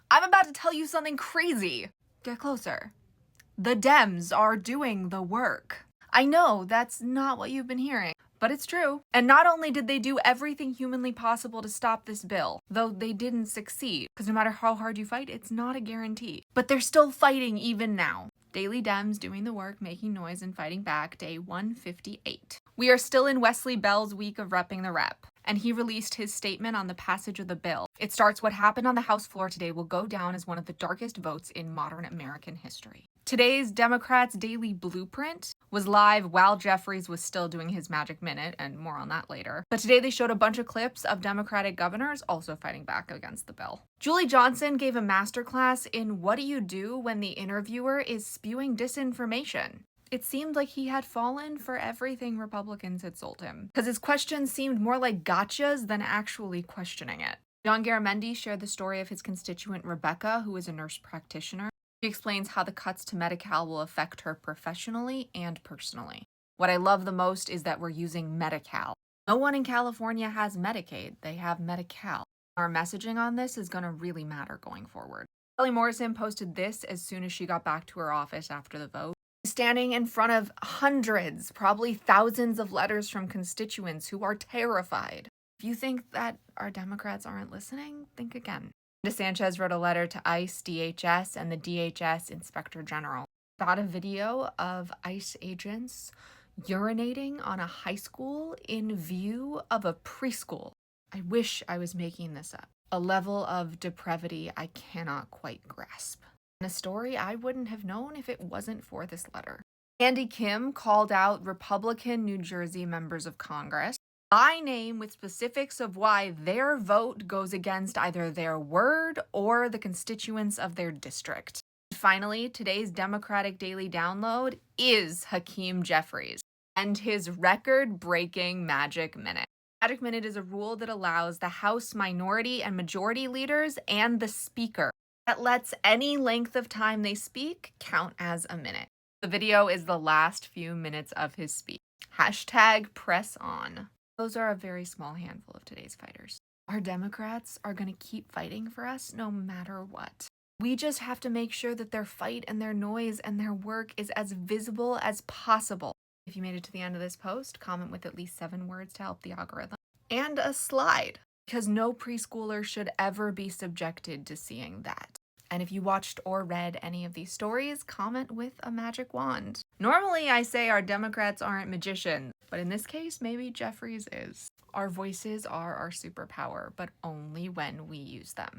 I'm about to tell you something crazy. Get closer. The Dems are doing the work. I know that's not what you've been hearing, but it's true. And not only did they do everything humanly possible to stop this bill, though they didn't succeed, because no matter how hard you fight, it's not a guarantee. But they're still fighting even now. Daily Dems doing the work, making noise and fighting back, day 158. We are still in Wesley Bell's week of repping the rep, and he released his statement on the passage of the bill. It starts, "What happened on the House floor today will go down as one of the darkest votes in modern American history." Today's Democrats' daily blueprint was live while Jeffries was still doing his magic minute, and more on that later. But today they showed a bunch of clips of Democratic governors also fighting back against the bill. Julie Johnson gave a masterclass in what do you do when the interviewer is spewing disinformation. It seemed like he had fallen for everything Republicans had sold him, because his questions seemed more like gotchas than actually questioning it. John Garamendi shared the story of his constituent Rebecca, who is a nurse practitioner. She explains how the cuts to Medi-Cal will affect her professionally and personally. What I love the most is that we're using Medi-Cal. No one in California has Medicaid. They have Medi-Cal. Our messaging on this is going to really matter going forward. Kelly Morrison posted this as soon as she got back to her office after the vote. Standing in front of hundreds, probably thousands of letters from constituents who are terrified. If you think that our Democrats aren't listening, think again. DeSanchez wrote a letter to ICE, DHS, and the DHS Inspector General about a video of ICE agents urinating on a high school in view of a preschool. I wish I was making this up. A level of depravity I cannot quite grasp. And a story I wouldn't have known if it wasn't for this letter. Andy Kim called out Republican New Jersey members of Congress by name with specifics of why their vote goes against either their word or the constituents of their district. Finally, today's Democratic Daily Download is Hakeem Jeffries and his record-breaking Magic Minute. Magic Minute is a rule that allows the House minority and majority leaders and the Speaker that lets any length of time they speak count as a minute. The video is the last few minutes of his speech. #PressOn. Those are a very small handful of today's fighters. Our Democrats are going to keep fighting for us no matter what. We just have to make sure that their fight and their noise and their work is as visible as possible. If you made it to the end of this post, comment with at least 7 words to help the algorithm. And a slide, because no preschooler should ever be subjected to seeing that. And if you watched or read any of these stories, comment with a magic wand. Normally I say our Democrats aren't magicians, but in this case, maybe Jeffries is. Our voices are our superpower, but only when we use them.